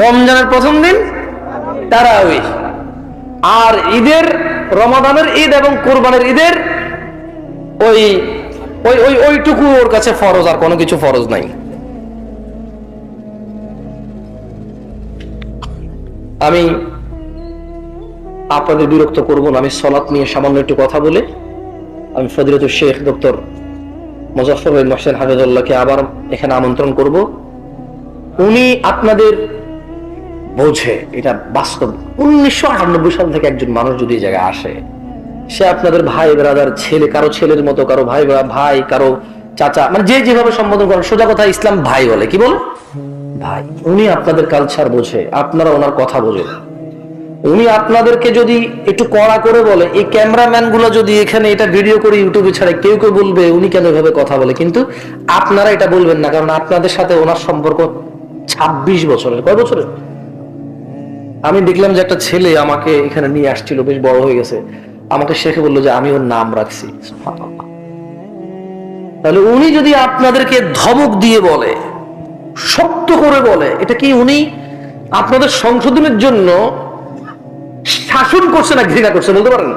রমজানের প্রথম দিন তারাউই, আর ঈদের, রমাদানের ঈদ এবং কুরবানের ঈদের ওই ওই ওই ওইটুকু ওর কাছে ফরজ, আর কোনো কিছু ফরজ নাই। আমি আপনাদের বিরক্ত করব না, আমি সালাত নিয়ে সামান্য একটু কথা বলে আমি ফজিলতুল শেখ ডক্টর মুজাফফর বিন মুহসিন হাফিজাল্লাহকে আবার এখানে আমন্ত্রণ করব। উনি আপনাদের বোঝে, এটা বাস্তব। 1998 সাল থেকে একজন মানুষ যদি এই জায়গায় আসে, সে আপনাদের ভাই ব্রাদার, ছেলে, কারো ছেলের মতো, কারো ভাই ভাই, কারো চাচা, মানে যে যেভাবে সম্বোধন করেন, সোজা কথা ইসলাম ভাই বলে। কি বলে? ভাই। উনি আপনাদের কালচার বোঝে, আপনারা ওনার কথা বোঝেন। উনি আপনাদেরকে যদি একটু কড়া করে বলে, এই ক্যামেরাম্যান গুলো যদি এখানে এটা ভিডিও করে ইউটিউবে ছাড়ে, কেউ কেউ বলবে উনি কেন এভাবে কথা বলে, কিন্তু আপনারা এটা বলবেন না, কারণ আপনাদের সাথে ওনার সম্পর্ক 26 বছরের। কয় বছরের? আমি দেখলাম যে একটা ছেলে আমাকে এখানে নিয়ে আসছিল, বেশ বড় হয়ে গেছে, আমাকে শেখে বললো যে আমি ওর নাম রাখছি। তাহলে উনি যদি আপনাদেরকে ধমক দিয়ে বলে, শক্ত করে বলে, এটা কি উনি আপনাদের সংশোধনের জন্য শাসন করছে না ঘৃণা করছে? বলতে পারেন?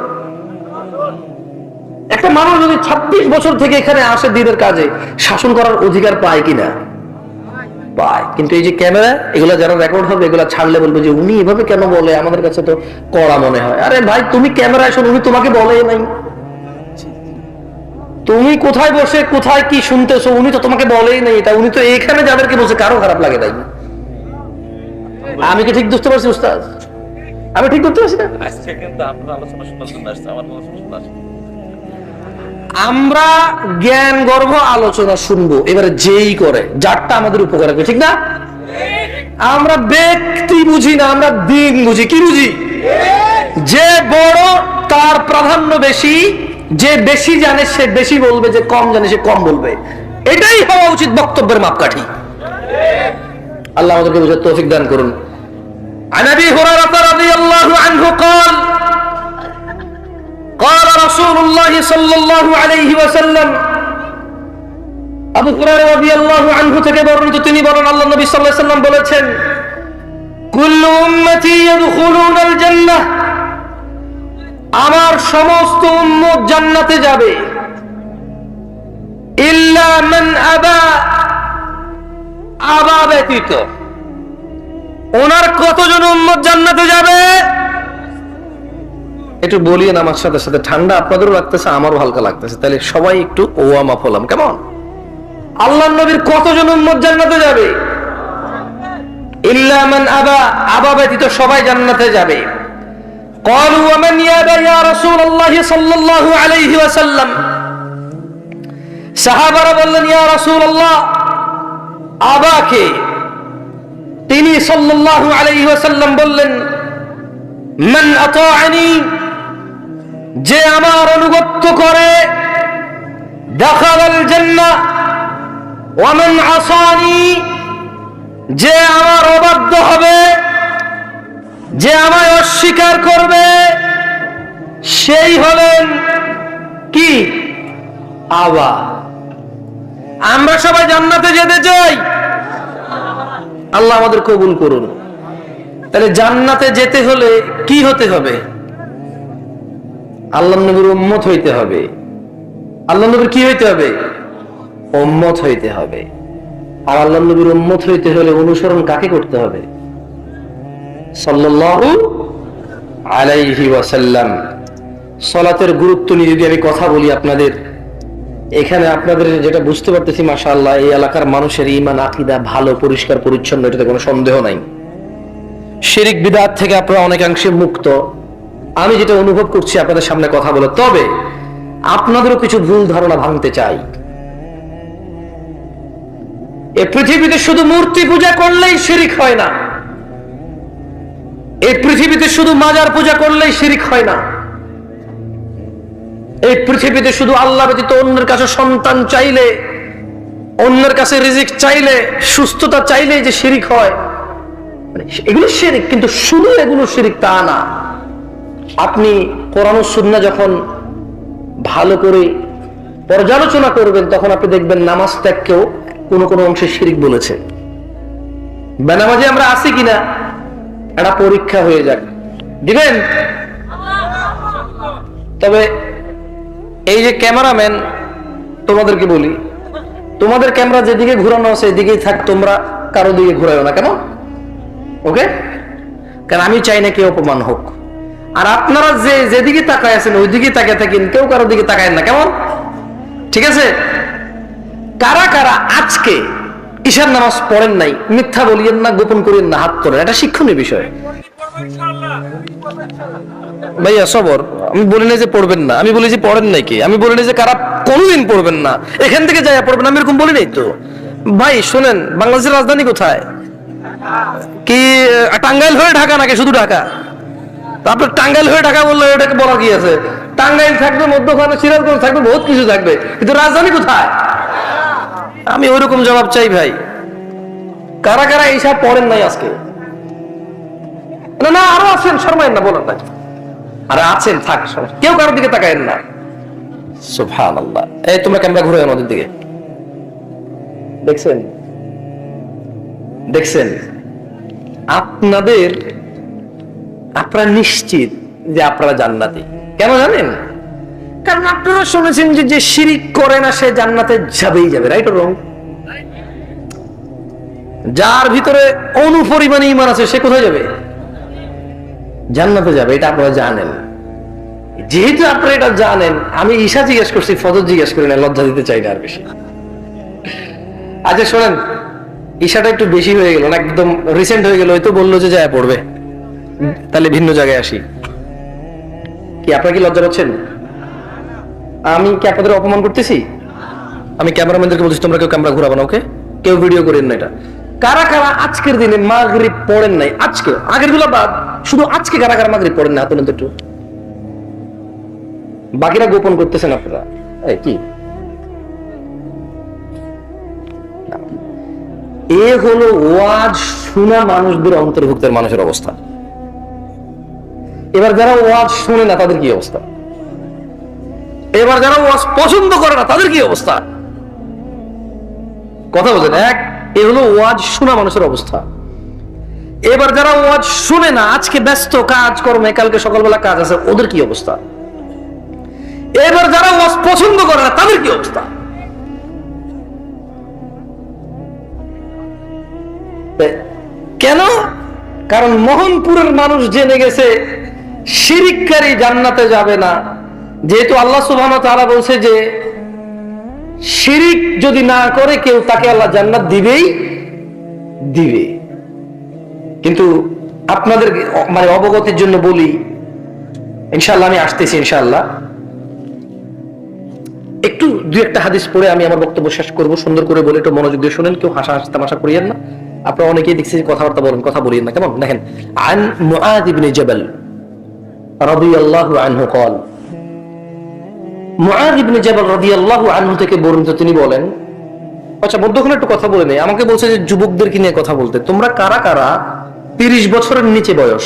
একটা মানুষ যদি 26 বছর থেকে এখানে আসে দিনের কাজে, শাসন করার অধিকার পায় কিনা? পায়। কিন্তু এই যে ক্যামেরা, এগুলা যারা রেকর্ড হবে, এগুলা ছাড়লে বলবে যে উনি এভাবে কেন বলে, আমাদের কাছে তো কড়া মনে হয়। আরে ভাই, তুমি ক্যামেরায় শোনো, উনি তোমাকে বলে নাই। তুমি কোথায় বসে কোথায় কি শুনতেছো, উনি তো তোমাকে বলেই নাই। এটা উনি তো এখানে যাদেরকে বলছে, কারো খারাপ লাগে তাই। আমি কি ঠিক বুঝতে পারছি উস্তাদ? আমি ঠিক করতে পারছি না? আমরা জ্ঞান গর্ভ আলোচনা শুনবো, এবারে যেই করে যারটা আমাদের উপকার হবে, ঠিক না? আমরা ব্যক্তি বুঝি না, আমরা দিন বুঝি। কি বুঝি? যে বড় তার প্রাধান্য বেশি, যে বেশি জানে সে বেশি বলবে, যে কম জানে সে কম বলবে। এটাই হওয়া উচিত বক্তব্যের মাপকাঠি। আল্লাহ আমাদেরকে বুঝার তৌফিক দান করুন। عن ابي هريره رضي الله عنه قال قال رسول الله صلى الله عليه وسلم আবু হুরায়রা রাদিয়াল্লাহু আনহু থেকে বর্ণিত, তিনি বলেন আল্লাহ নবী সাল্লাল্লাহু আলাইহি ওয়াসাল্লাম বলেছেন, কুল্লু উম্মতি ইয়াদখুলুনাল জান্নাহ, আমার সমস্ত উম্মত জান্নাতে যাবে, ইল্লা মান আবা, আবা ব্যতীত। ওনার কতজন উম্মত জান্নাতে যাবে? একটু বলিয়েন আমার সাথে সাথে, ঠান্ডা আপনাদেরও লাগতেছে, আমারও হালকা লাগতেছে, তাহলে সবাই একটু ওয়াম আপ হলাম, কেমন? আল্লাহর নবীর কতজন উম্মত জান্নাতে যাবে? ইল্লা মান আবা, আবা ব্যতীত সবাই জান্নাতে যাবে। ক্বালু ওয়া মান ইয়াবা ইয়া রাসূলুল্লাহ সাল্লাল্লাহু আলাইহি ওয়াসাল্লাম, সাহাবারা বললেন, ইয়া রাসূলুল্লাহ, আবাকে? তিনি সাল্লাল্লাহু আলাইহি ওয়াসাল্লাম বললেন, মান আতাআনি, যে আমার অনুগত্য করে, দাখালাল জান্নাহ, ওয়া মান আসানি, যে আমার অবাধ্য হবে, যে আমায় অস্বীকার করবে, সেই হলেন কি? আবা। আমরা সবাই জান্নাতে যেতে চাই, আল্লাহ আমাদের কবুল করুন। তাহলে জান্নাতে যেতে হলে কি হতে হবে? আল্লাহর নবীর উম্মত হইতে হবে। আল্লাহর নবীর কি হইতে হবে? উম্মত হইতে হবে। আর আল্লাহর নবীর উম্মত হইতে হলে অনুসরণ কাকে করতে হবে? সাল্লাল্লাহু আলাইহি ওয়াসাল্লাম। সালাতের গুরুত্ব নিয়ে যদি আমি কথা বলি আপনাদের, এখানে আপনাদের যেটা বুঝতে পারতেছি, মাশাআল্লাহ, এই এলাকার মানুষের ঈমান আকীদা ভালো, পরিষ্কার পরিচ্ছন্ন, এটাতে কোনো সন্দেহ নাই। শিরক বিদআত থেকে আপনারা অনেকাংশে মুক্ত। আমি যেটা অনুভব করছি আপনাদের সামনে কথা বলে, তবে আপনাদেরও কিছু ভুল ধারণা ভাঙতে চাই। এই পৃথিবীতে শুধু মূর্তি পূজা করলেই শিরিক হয় না, এই পৃথিবীতে শুধু মাজার পূজা করলেই শিরিক হয় না, এই পৃথিবীতে শুধু আল্লাহ ব্যতীত অন্যের কাছে সন্তান চাইলে, অন্যের কাছে রিজিক চাইলে, সুস্থতা চাইলে যে শিরিক হয়, এগুলো শিরিক। কিন্তু শুধু এগুলো শিরিক তা না। আপনি কোরআন ও সুন্নাহ যখন ভালো করে পর্যালোচনা করবেন, তখন আপনি দেখবেন নামাজ ত্যাগকেও কোনো কোনো অংশে শিরিক বলেছে। বেনামাজি আমরা আছি কিনা একটা পরীক্ষা হয়ে যাক, দিবেন? তবে এই যে ক্যামেরাম্যান, তোমাদেরকে বলি, তোমাদের ক্যামেরা যেদিকে ঘুরানো আছে এদিকেই থাক, তোমরা কারো দিকে ঘুরাইও না, কেমন? ওকে? কারণ আমি চাই না কেউ অপমান হোক। আর আপনারা যেদিকে তাকায় আছেন ওই দিকে তাকিয়ে থাকেন, কেউ কারো দিকে তাকায় না, কেমন? ঠিক আছে? কারা কারা আজকে ঈশার নামাজ পড়েন নাই, মিথ্যা বলিয়েন না, গোপন করিয়েন না, হাত তোলেন। এটা শিক্ষণীয় বিষয়। ভাইয়া সবর, আমি বলি না যে পড়বেন না, আমি বলি যে পড়েন নাই কি, আমি বলি না যে কারা কোনোদিন পড়বেন না, এখান থেকে যাইয়া পড়বেন, আমি এরকম বলি নাই তো। ভাই শোনেন, বাংলাদেশের রাজধানী কোথায়? কি টাঙ্গাইল হয়ে ঢাকা নাকি শুধু ঢাকা? আপনার টাঙ্গাইল হয়ে ঢাকা বললে এটাকে বলার কি আছে? টাঙ্গাইল থাকবে, মধ্যখানে সিরাজগঞ্জ থাকবে, বহুত কিছু থাকবে, কিন্তু রাজধানী কোথায়? আমি ওইরকম জবাব চাই ভাই। কারা কারা এইসব পড়েন নাই আজকে? না না, আরো আছেন, শর্মায়েন না, বলেন না। আরে আছেন, থাক, কেউ কারোর দিকে তাকায়েন না। সুবহানাল্লাহ। এই তোমরা ক্যামেরা ঘুরে আমাদের দিকে, দেখছেন? দেখছেন? আপনারা নিশ্চিত যে আপনারা জান্নাতি। কেন জানেন? কারণ আপনারা শুনেছেন যে শিরিক করে না সে জান্নাতে যাবেই যাবে, রাইট অর রং? যার ভিতরে অনুপরিমাণ ঈমান আছে সে কোথায় যাবে? জান্নাতে যাবে, এটা আপনারা জানেন। যেহেতু আপনারা এটা জানেন, আমি ঈশা জিজ্ঞেস করছি, ফজর জিজ্ঞেস করি না, লজ্জা দিতে চাই না আর বেশি। আচ্ছা শোনেন, ঈশাটা একটু বেশি হয়ে গেল না, একদম রিসেন্ট হয়ে গেল, ওই তো বললো যে যায় পড়বে, তাহলে ভিন্ন জায়গায় আসি। কি আপনারা কি লজ্জা পাচ্ছেন? আমি কি আপনাদের অপমান করতেছি? আমি ক্যামেরাম্যানদেরকে বলছি তোমরা কেউ ক্যামেরা ঘুরাবো না, ওকে? কেউ ভিডিও করেন না এটা। কারা কারা আজকের দিনে মাগরিব পড়েন নাই? আজকে, আগের গুলা বাদ, শুধু আজকে কারা কারা মাগরিব পড়েন না? হাত তোলেন তো একটু। বাকিরা গোপন করতেছেন আপনারা। এই কি এ হলো ওয়াজ শোনা মানুষদের অন্তর্ভুক্তের মানুষের অবস্থা। এবার যারা ওয়াজ শুনে না তাদের কি অবস্থা? এবার যারা ওয়াজ পছন্দ করে না তাদের কি অবস্থা? কথা বলেন। এ হলো ওয়াজ শোনা মানুষের অবস্থা। এবার যারা ওয়াজ শুনে না, আজকে ব্যস্ত কাজ কর্মে, কালকে সকালবেলা কাজ আছে, ওদের কি অবস্থা? এবার যারা ওয়াজ পছন্দ করে না তাদের কি অবস্থা? কেন? কারণ মোহনপুরের মানুষ জেনে গেছে শিরিককারী জান্নাতে যাবে না। যেহেতু আল্লাহ সুবহানাহু ওয়া তাআলা বলছে যে শিরিক যদি না করে কেউ, তাকে আল্লাহ জান্নাত দিবেই দিবে। কিন্তু আপনাদের মানে অবগতির জন্য বলি, ইনশাআল্লাহ আমি আসতেছি, ইনশাআল্লাহ একটু দুই একটা হাদিস পড়ে আমি আমার বক্তব্য শেষ করব। সুন্দর করে বলে একটু মনোযোগ দিয়ে শুনেন, কেউ হাসা তামাশা করিয়েন না। আপনারা অনেকেই দেখছি কথাবার্তা বলেন, কথা বলিয়েন না, কেমন? দেখেন, আন মুআয ইবনে জাবাল রাদিয়াল্লাহু আনহু قال, মুআয ইবনে জাবাল রাদিয়াল্লাহু আনহু থেকে বর্ণিত, তিনি বলেন, আচ্ছা মধ্যখানে একটু কথা বলে নেই, আমাকে বলছে যে যুবকদেরকে নিয়ে কথা বলতে। তোমরা কারা কারা 30 বছরের নিচে বয়স?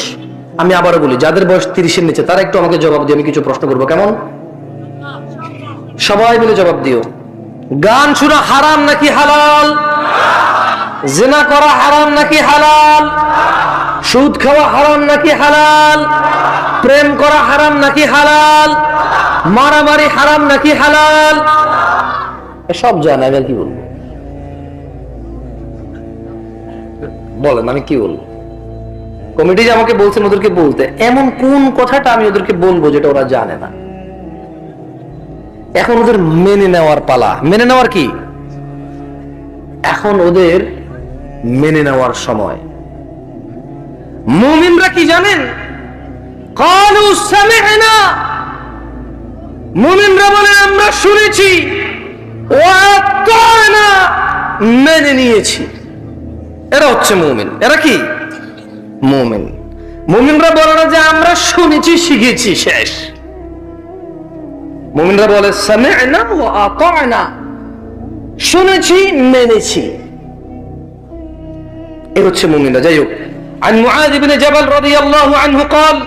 আমি আবারও বলি, যাদের বয়স 30-এর নিচে তারা একটু আমাকে জবাব দিও, আমি কিছু প্রশ্ন করবো, কেমন? সবাই মিলে জবাব দিও। গান শোনা হারাম নাকি হালাল? জিনা করা হারাম নাকি হালাল? সুদ খাওয়া হারাম নাকি হালাল? প্রেম করা হারাম নাকি হালাল? মারামারি হারাম নাকি হালাল? সব জানা, আমি আর কি বলবো? বলেন, আমি কি বলবো? কমিটি যে আমাকে বলছেন ওদেরকে বলতে, এমন কোন কথাটা আমি ওদেরকে বলবো যেটা ওরা জানে না? এখন ওদের মেনে নেওয়ার পালা। মেনে নেওয়ার কি? এখন ওদের মেনে নেওয়ার সময়। মুমিনরা কি জানেন? ক্বালু সামি'না, মুমিনরা বলে আমরা শুনেছি, ওয়া আতা'না, মেনে নিয়েছি। এরা হচ্ছে মুমিন। এরা কি মুমিন? মুমিনরা বলে না যে আমরা শুনেছি শিখেছি শেষ। মুমিনরা বলে সামি'না ওয়া আতা'না, শুনেছি মেনেছি। এ হচ্ছে মুমিনরা। যাই হোক, عن معاذ بن جبل رضي الله عنه قال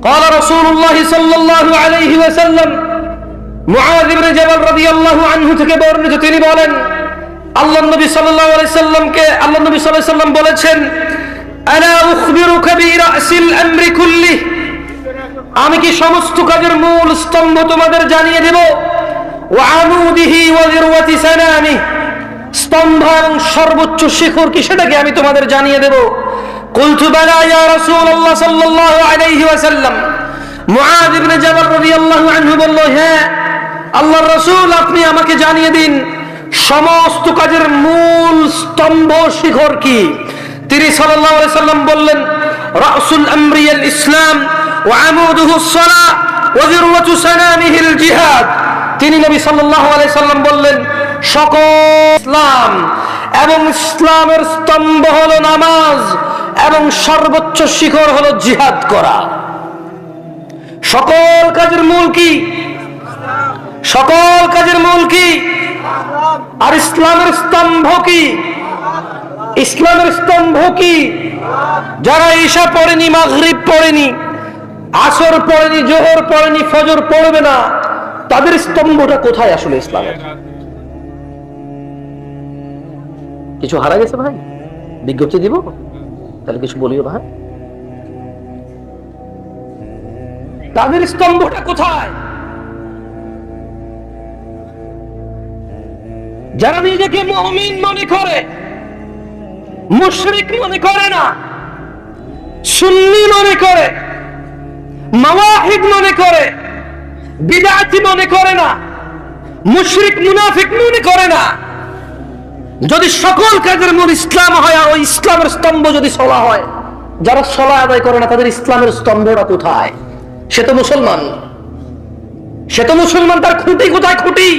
قال رسول الله صلى الله عليه وسلم, মুআয ইবনে জাবাল রাদিয়াল্লাহু আনহু থেকে বর্ণিত, তিনি বলেন আল্লাহর নবী সাল্লাল্লাহু আলাইহি সাল্লামকে, আল্লাহর নবী সাল্লাল্লাহু আলাইহি সাল্লাম বলেছেন, আলা উখবিরুকা বিরাসিল আমরি কুল্লি, আমি কি সমস্ত কাজের মূল স্তম্ভ তোমাদের জানিয়ে দেব, ওয়া আমুদিহি ওয়া যিরওয়াতি সানামি, স্তম্ভ এবং সর্বোচ্চ শিখর কি সেটাকে আমি তোমাদের জানিয়ে দেব। কুলতু বালা ইয়া রাসূলুল্লাহ সাল্লাল্লাহু আলাইহি ওয়াসাল্লাম, মুআয ইবনে জাবাল রাদিয়াল্লাহু আনহু বলল, হ্যাঁ আল্লাহর রাসূল, আপনি আমাকে জানিয়ে দিন সমস্ত কাজের মূল স্তম্ভ শিখর কি। তিনি সাল্লাল্লাহু আলাইহি সাল্লাম বললেন, রাসুল আমরি আল ইসলাম ওয়া আমুদুহু আস-সালাহ ওয়া যিরওয়াতু সানামিহিল জিহাদ। তিনি নবী সাল্লাল্লাহু আলাইহি সাল্লাম বললেন, সকল ইসলাম এবং ইসলামের স্তম্ভ হলো নামাজ এবং সর্বোচ্চ শিখর হলো জিহাদ করা। সকল কাজের মূল কি? সকল কাজের মূল কি? আর ইসলামের স্তম্ভ কি? ইসলামের স্তম্ভ কি? যারা ঈশা পড়েনি, মাগরিব পড়েনি, আসর পড়েনি, জোহর পড়েনি, ফজর পড়বে না, তাদের স্তম্ভটা কোথায় আসলে ইসলামের? কিছু হারা গেছে ভাই? বিজ্ঞপ্তি দিব তাহলে কিছু বলিও ভাই, তাদের স্তম্ভটা কোথায়? যারা নিজেকে মুমিন মনে করে, মুশরিক মনে করে না, সুন্নি মনে করে, মাওয়াহিদ মনে করে, বিদআতি মনে করে না, মুশরিক মুনাফিক মনে করে না, যদি সকল কাজের মূল ইসলাম হয় আর ওই ইসলামের স্তম্ভ যদি সলা হয়, যারা সলা আদায় করে না তাদের ইসলামের স্তম্ভটা কোথায়? সে তো মুসলমান, সে তো মুসলমান, তার খুঁটি কোথায়? খুঁটি